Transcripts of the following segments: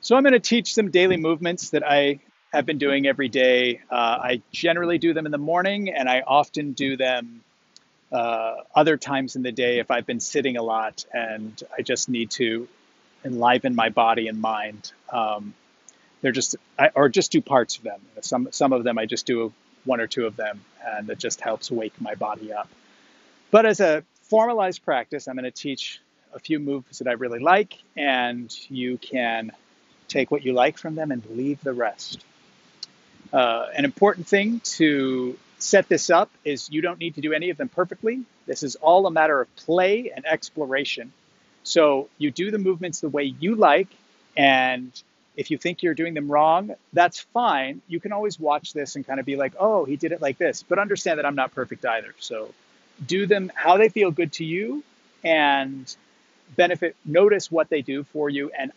So I'm going to teach some daily movements that I have been doing every day. I generally do them in the morning, and I often do them other times in the day if I've been sitting a lot and I just need to enliven my body and mind. Or just do parts of them. Some of them I just do one or two of them, and it just helps wake my body up. But as a formalized practice, I'm going to teach a few moves that I really like, and you can take what you like from them and leave the rest. An important thing to set this up is you don't need to do any of them perfectly. This is all a matter of play and exploration. So you do the movements the way you like, and if you think you're doing them wrong, that's fine. You can always watch this and kind of be like, oh, he did it like this. But understand that I'm not perfect either. So do them how they feel good to you and notice what they do for you. And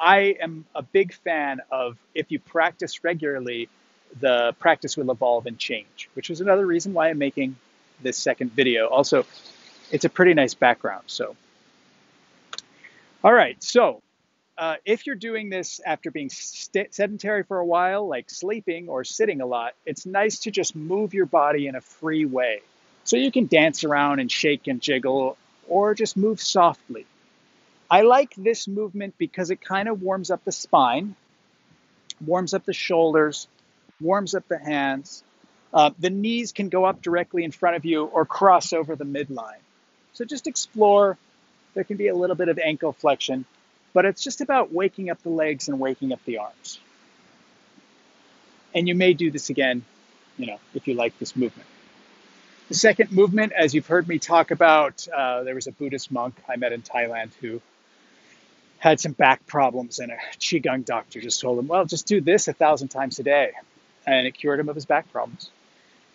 I am a big fan of, if you practice regularly, the practice will evolve and change, which is another reason why I'm making this second video. Also, it's a pretty nice background. So, all right. So if you're doing this after being sedentary for a while, like sleeping or sitting a lot, it's nice to just move your body in a free way. So you can dance around and shake and jiggle, or just move softly. I like this movement because it kind of warms up the spine, warms up the shoulders, warms up the hands. The knees can go up directly in front of you or cross over the midline. So just explore. There can be a little bit of ankle flexion, but it's just about waking up the legs and waking up the arms. And you may do this again, if you like this movement. The second movement, as you've heard me talk about, there was a Buddhist monk I met in Thailand who had some back problems, and a Qigong doctor just told him, well, just do this 1,000 times a day. And it cured him of his back problems.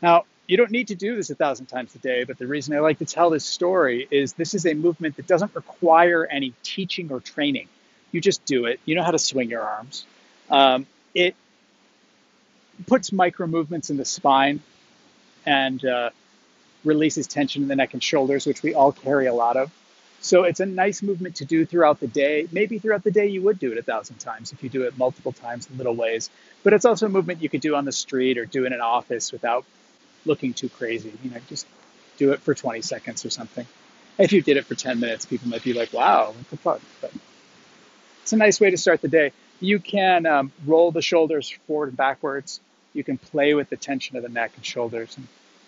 Now, you don't need to do this 1,000 times a day, but the reason I like to tell this story is this is a movement that doesn't require any teaching or training. You just do it. You know how to swing your arms. It puts micro movements in the spine and releases tension in the neck and shoulders, which we all carry a lot of. So it's a nice movement to do throughout the day. Maybe throughout the day you would do it 1,000 times if you do it multiple times in little ways. But it's also a movement you could do on the street or do in an office without looking too crazy. Just do it for 20 seconds or something. If you did it for 10 minutes, people might be like, wow, what the fuck? But it's a nice way to start the day. You can roll the shoulders forward and backwards. You can play with the tension of the neck and shoulders,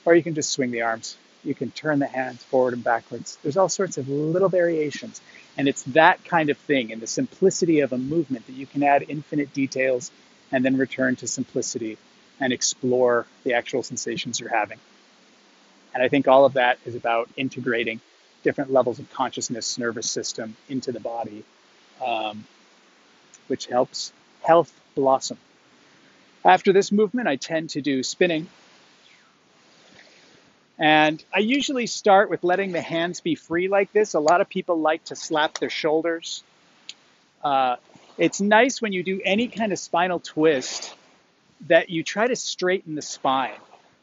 or you can just swing the arms. You can turn the hands forward and backwards. There's all sorts of little variations. And it's that kind of thing, and the simplicity of a movement, that you can add infinite details and then return to simplicity and explore the actual sensations you're having. And I think all of that is about integrating different levels of consciousness, nervous system into the body, which helps health blossom. After this movement, I tend to do spinning. And I usually start with letting the hands be free like this. A lot of people like to slap their shoulders. It's nice when you do any kind of spinal twist that you try to straighten the spine.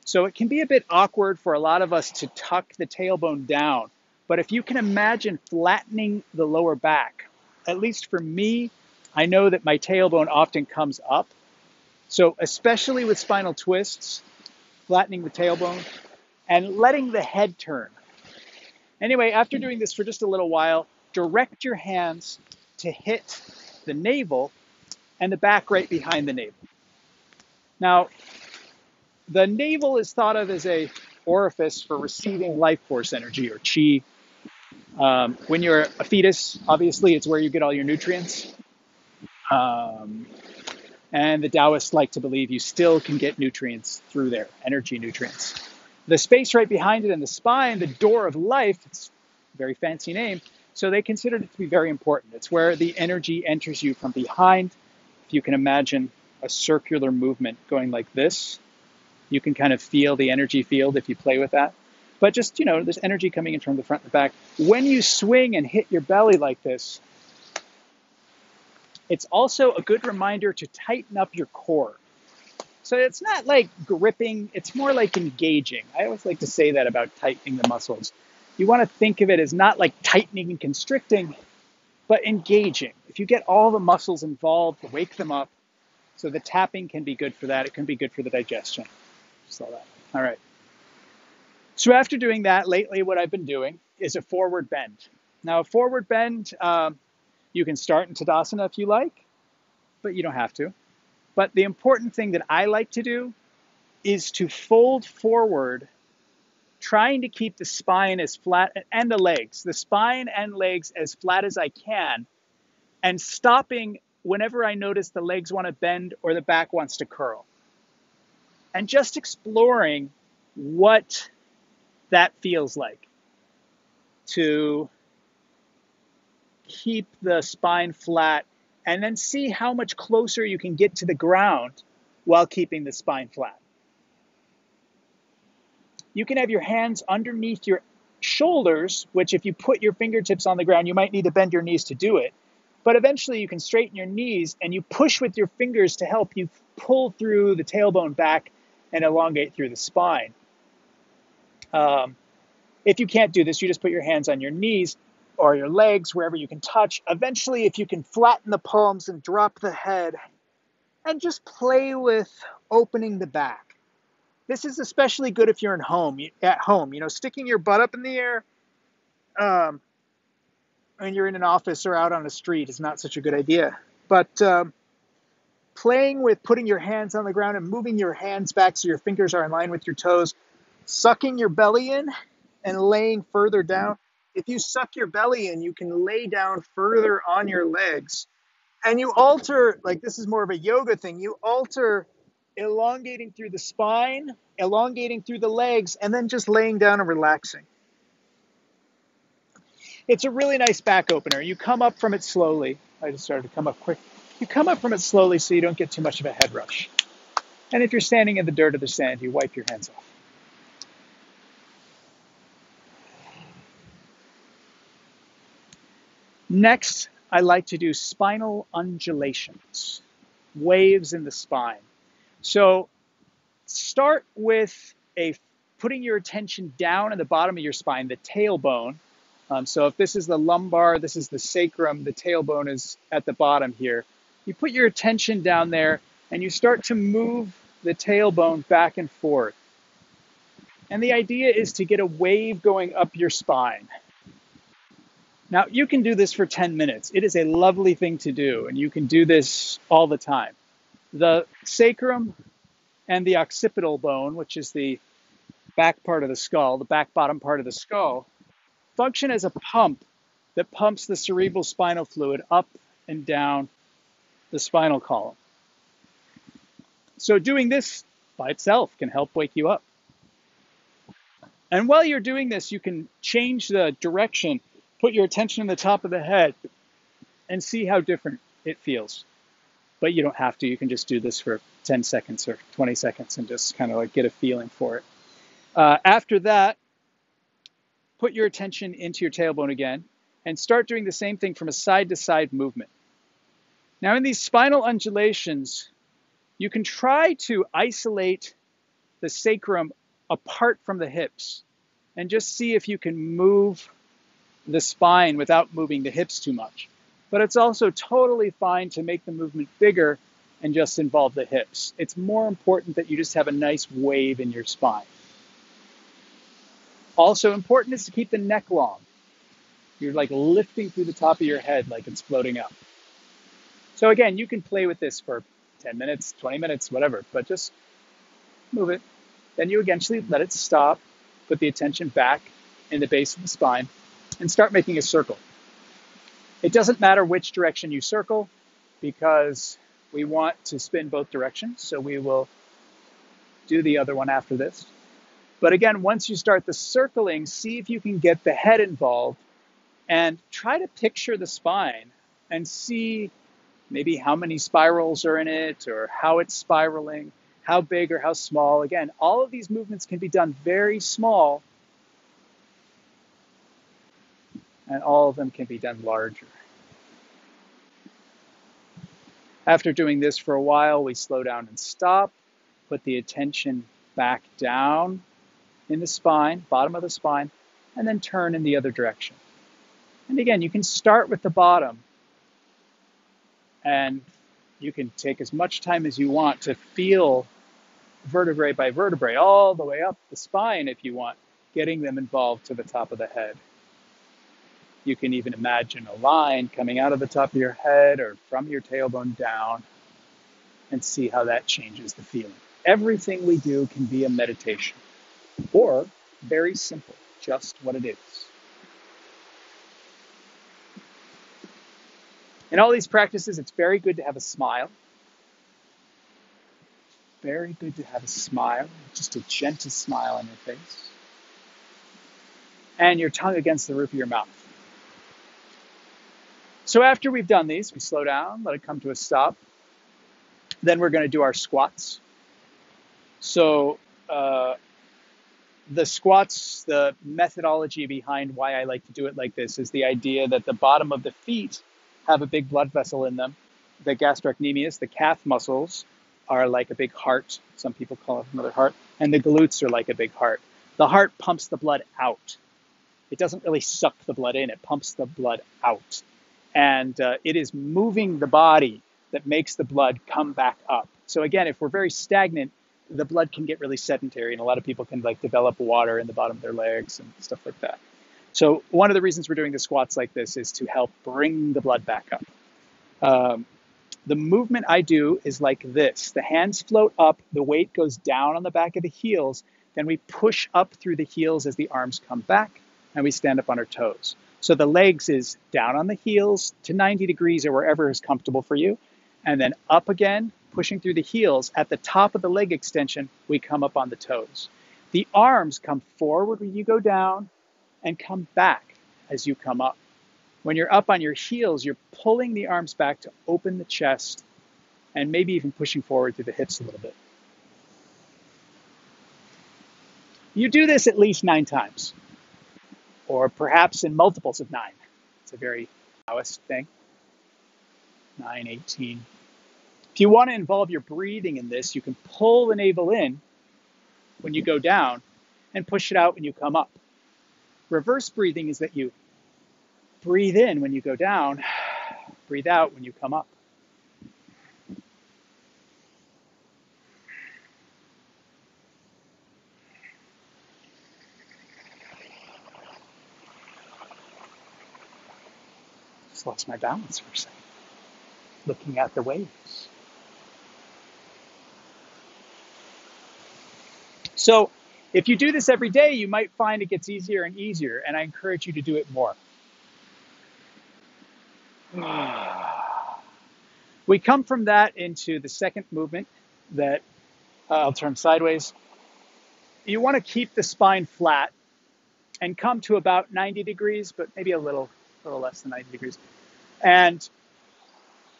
So it can be a bit awkward for a lot of us to tuck the tailbone down. But if you can imagine flattening the lower back, at least for me, I know that my tailbone often comes up. So especially with spinal twists, flattening the tailbone, and letting the head turn. Anyway, after doing this for just a little while, direct your hands to hit the navel and the back right behind the navel. Now, the navel is thought of as a orifice for receiving life force energy, or chi. When you're a fetus, obviously, it's where you get all your nutrients. And the Taoists like to believe you still can get nutrients through there, energy nutrients. The space right behind it in the spine, the door of life, it's a very fancy name, so they considered it to be very important. It's where the energy enters you from behind. If you can imagine a circular movement going like this, you can kind of feel the energy field if you play with that. But just, there's energy coming in from the front and the back. When you swing and hit your belly like this, it's also a good reminder to tighten up your core. So it's not like gripping, it's more like engaging. I always like to say that about tightening the muscles. You want to think of it as not like tightening and constricting, but engaging. if you get all the muscles involved, wake them up. So the tapping can be good for that. It can be good for the digestion. Just all that. All right. So after doing that, lately what I've been doing is a forward bend. Now, a forward bend, you can start in Tadasana if you like, but you don't have to. But the important thing that I like to do is to fold forward, trying to keep the spine as flat, and the spine and legs as flat as I can, and stopping whenever I notice the legs want to bend or the back wants to curl. And just exploring what that feels like to keep the spine flat, and then see how much closer you can get to the ground while keeping the spine flat. You can have your hands underneath your shoulders, which if you put your fingertips on the ground, you might need to bend your knees to do it. But eventually you can straighten your knees and you push with your fingers to help you pull through the tailbone back and elongate through the spine. If you can't do this, you just put your hands on your knees or your legs, wherever you can touch. Eventually, if you can flatten the palms and drop the head and just play with opening the back. This is especially good if you're at home, sticking your butt up in the air when you're in an office or out on the street is not such a good idea. But playing with putting your hands on the ground and moving your hands back so your fingers are in line with your toes, sucking your belly in and laying further down. If you suck your belly in, you can lay down further on your legs. And you alter, like this is more of a yoga thing, you alter elongating through the spine, elongating through the legs, and then just laying down and relaxing. It's a really nice back opener. You come up from it slowly. I just started to come up quick. You come up from it slowly so you don't get too much of a head rush. And if you're standing in the dirt or the sand, you wipe your hands off. Next, I like to do spinal undulations, waves in the spine. So start with putting your attention down at the bottom of your spine, the tailbone. So if this is the lumbar, this is the sacrum, the tailbone is at the bottom here. You put your attention down there and you start to move the tailbone back and forth. And the idea is to get a wave going up your spine. Now, you can do this for 10 minutes. It is a lovely thing to do, and you can do this all the time. The sacrum and the occipital bone, which is the back part of the skull, the back bottom part of the skull, function as a pump that pumps the cerebral spinal fluid up and down the spinal column. So doing this by itself can help wake you up. And while you're doing this, you can change the direction, put your attention on the top of the head, and see how different it feels. But you don't have to. You can just do this for 10 seconds or 20 seconds and just kind of like get a feeling for it. After that, put your attention into your tailbone again and start doing the same thing from a side-to-side movement. Now in these spinal undulations, you can try to isolate the sacrum apart from the hips and just see if you can move the spine without moving the hips too much. But it's also totally fine to make the movement bigger and just involve the hips. It's more important that you just have a nice wave in your spine. Also important is to keep the neck long. You're like lifting through the top of your head like it's floating up. So again, you can play with this for 10 minutes, 20 minutes, whatever, but just move it. Then you eventually let it stop, put the attention back in the base of the spine, and start making a circle. It doesn't matter which direction you circle because we want to spin both directions, so we will do the other one after this. But again, once you start the circling, see if you can get the head involved and try to picture the spine and see maybe how many spirals are in it or how it's spiraling, how big or how small. Again, all of these movements can be done very small, and all of them can be done larger. After doing this for a while, we slow down and stop, put the attention back down in the spine, bottom of the spine, and then turn in the other direction. And again, you can start with the bottom And you can take as much time as you want to feel vertebrae by vertebrae all the way up the spine if you want, getting them involved to the top of the head. You can even imagine a line coming out of the top of your head or from your tailbone down and see how that changes the feeling. Everything we do can be a meditation or very simple, just what it is. In all these practices, it's very good to have a smile. Very good to have a smile, just a gentle smile on your face. And your tongue against the roof of your mouth. So after we've done these, we slow down, let it come to a stop. Then we're going to do our squats. So the squats, the methodology behind why I like to do it like this is the idea that the bottom of the feet have a big blood vessel in them. The gastrocnemius, the calf muscles, are like a big heart. Some people call it another heart. And the glutes are like a big heart. The heart pumps the blood out. It doesn't really suck the blood in. It pumps the blood out. And it is moving the body that makes the blood come back up. So again, if we're very stagnant, the blood can get really sedentary, and a lot of people can like develop water in the bottom of their legs and stuff like that. So one of the reasons we're doing the squats like this is to help bring the blood back up. The movement I do is like this. The hands float up, the weight goes down on the back of the heels, then we push up through the heels as the arms come back, and we stand up on our toes. So the legs is down on the heels to 90 degrees or wherever is comfortable for you, and then up again, pushing through the heels. At the top of the leg extension, we come up on the toes. The arms come forward when you go down and come back as you come up. When you're up on your heels, you're pulling the arms back to open the chest and maybe even pushing forward through the hips a little bit. You do this at least 9 times, or perhaps in multiples of 9. It's a very Taoist thing. 9, 18. If you want to involve your breathing in this, you can pull the navel in when you go down and push it out when you come up. Reverse breathing is that you breathe in when you go down, breathe out when you come up. Just lost my balance for a second, looking at the waves. So if you do this every day, you might find it gets easier and easier, and I encourage you to do it more. We come from that into the second movement that I'll turn sideways. You want to keep the spine flat and come to about 90 degrees, but maybe a little less than 90 degrees. And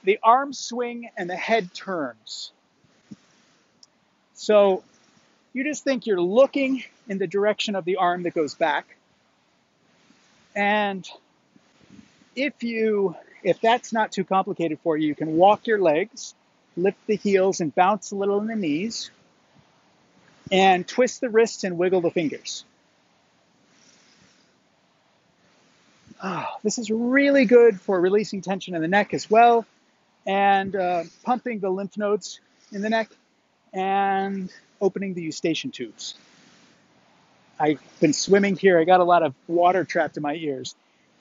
the arms swing and the head turns. So you just think you're looking in the direction of the arm that goes back. And if that's not too complicated for you, you can walk your legs, lift the heels and bounce a little in the knees, and twist the wrists and wiggle the fingers. This is really good for releasing tension in the neck as well, and pumping the lymph nodes in the neck, and opening the eustachian tubes. I've been swimming here. I got a lot of water trapped in my ears.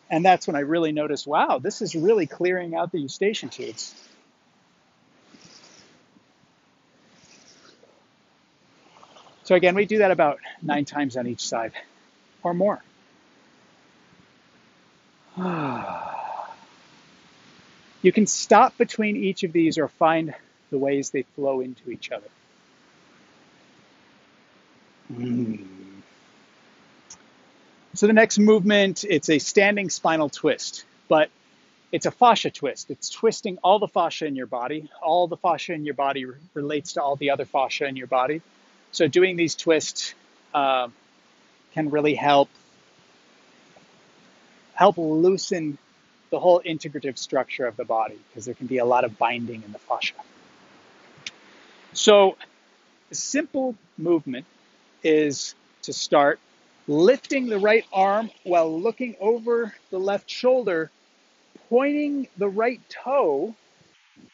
And that's when I really noticed, wow, this is really clearing out the eustachian tubes. So again, we do that about 9 times on each side or more. You can stop between each of these or find the ways they flow into each other. So the next movement, it's a standing spinal twist, but it's a fascia twist. It's twisting all the fascia in your body. All the fascia in your body relates to all the other fascia in your body. So doing these twists can really help loosen the whole integrative structure of the body, because there can be a lot of binding in the fascia. So a simple movement is to start lifting the right arm while looking over the left shoulder, pointing the right toe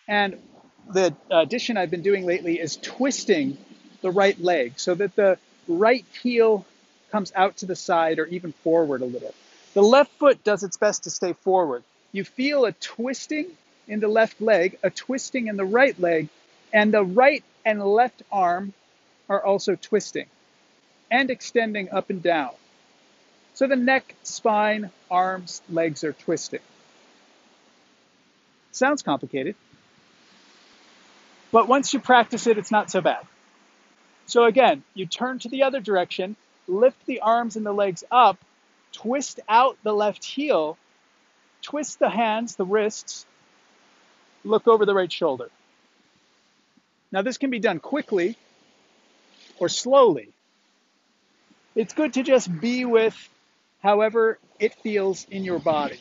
And the addition I've been doing lately is twisting the right leg so that the right heel comes out to the side or even forward a little. The left foot does its best to stay forward. You feel a twisting in the left leg, a twisting in the right leg, and the right and left arm are also twisting and extending up and down. So the neck, spine, arms, legs are twisting. Sounds complicated, but once you practice it, it's not so bad. So again, you turn to the other direction, lift the arms and the legs up, twist out the left heel, twist the hands, the wrists, look over the right shoulder. Now this can be done quickly or slowly. It's good to just be with however it feels in your body.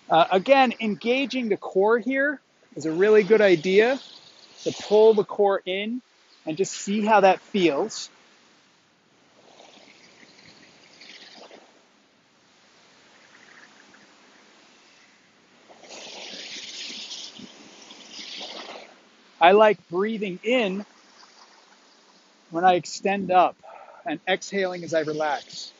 Again, engaging the core here is a really good idea to pull the core in and just see how that feels. I like breathing in when I extend up and exhaling as I relax.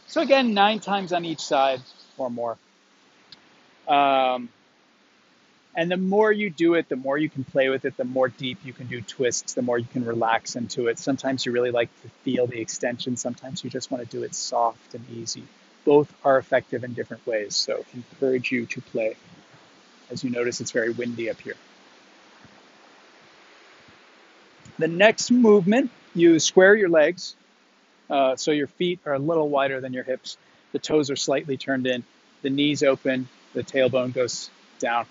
So again, 9 times on each side or more. Um, and the more you do it, the more you can play with it, the more deep you can do twists, the more you can relax into it. Sometimes you really like to feel the extension. Sometimes you just want to do it soft and easy. Both are effective in different ways. So encourage you to play. As you notice, it's very windy up here. The next movement, you square your legs. So your feet are a little wider than your hips. The toes are slightly turned in. The knees open. The tailbone goes down.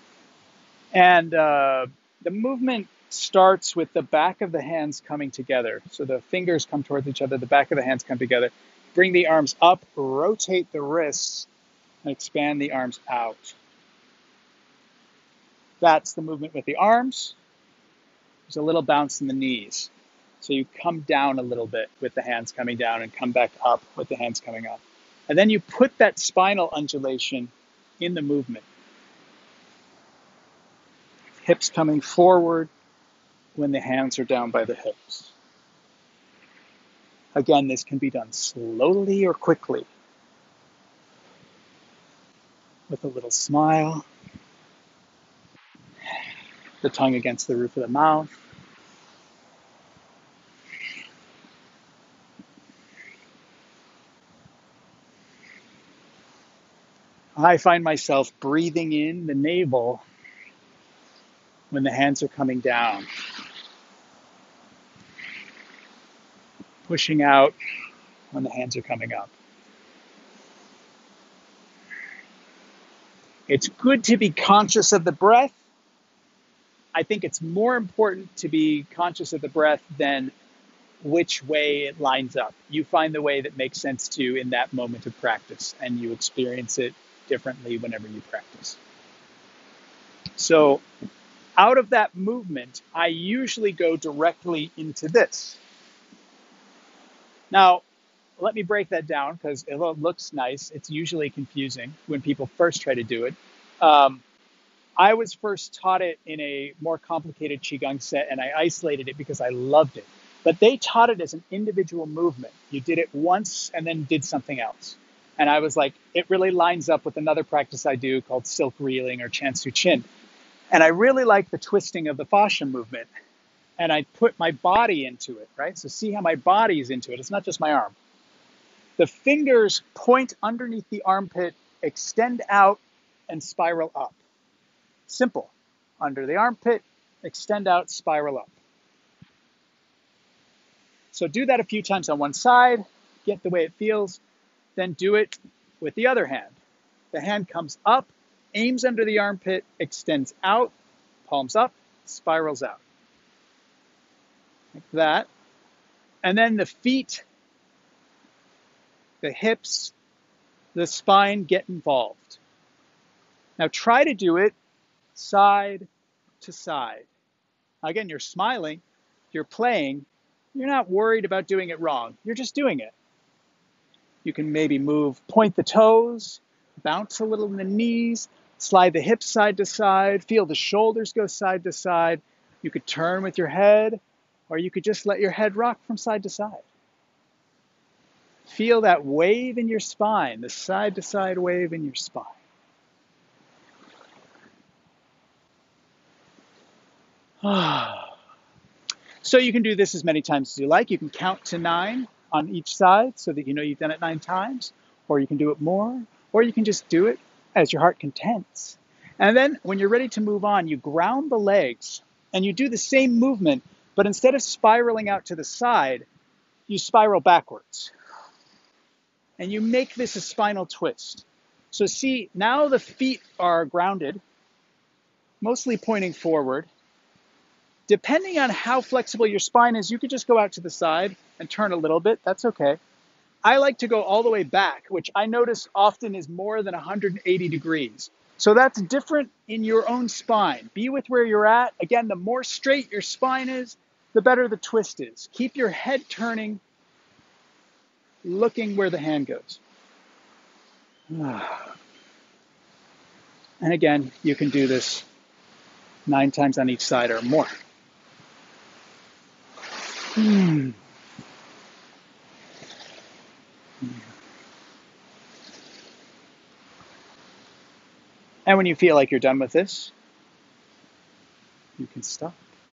And the movement starts with the back of the hands coming together. So the fingers come towards each other. The back of the hands come together. Bring the arms up. Rotate the wrists. And expand the arms out. That's the movement with the arms. There's a little bounce in the knees. So you come down a little bit with the hands coming down and come back up with the hands coming up. And then you put that spinal undulation in the movement. Hips coming forward when the hands are down by the hips. Again, this can be done slowly or quickly. With a little smile. The tongue against the roof of the mouth. I find myself breathing in the navel when the hands are coming down. Pushing out when the hands are coming up. It's good to be conscious of the breath. I think it's more important to be conscious of the breath than which way it lines up. You find the way that makes sense to you in that moment of practice, and you experience it differently whenever you practice. So out of that movement, I usually go directly into this. Now, let me break that down because it looks nice. It's usually confusing when people first try to do it. I was first taught it in a more complicated Qigong set, and I isolated it because I loved it. But they taught it as an individual movement. You did it once and then did something else. And I was like, it really lines up with another practice I do called silk reeling or Chansu Chin. And I really like the twisting of the fascia movement. And I put my body into it, right? So see how my body is into it. It's not just my arm. The fingers point underneath the armpit, extend out, and spiral up. Simple. Under the armpit, extend out, spiral up. So do that a few times on one side, get the way it feels, then do it with the other hand. The hand comes up, aims under the armpit, extends out, palms up, spirals out. Like that. And then the feet, the hips, the spine get involved. Now try to do it side to side. Again, you're smiling, you're playing, you're not worried about doing it wrong. You're just doing it. You can maybe point the toes, bounce a little in the knees, slide the hips side to side, feel the shoulders go side to side. You could turn with your head, or you could just let your head rock from side to side. Feel that wave in your spine, the side to side wave in your spine. So you can do this as many times as you like. You can count to 9 on each side so that you know you've done it 9 times, or you can do it more, or you can just do it as your heart contents. And then when you're ready to move on, you ground the legs and you do the same movement, but instead of spiraling out to the side, you spiral backwards. And you make this a spinal twist. So see, now the feet are grounded, mostly pointing forward. Depending on how flexible your spine is, you could just go out to the side and turn a little bit. That's okay. I like to go all the way back, which I notice often is more than 180 degrees. So that's different in your own spine. Be with where you're at. Again, the more straight your spine is, the better the twist is. Keep your head turning, looking where the hand goes. And again, you can do this 9 times on each side or more. And when you feel like you're done with this, you can stop.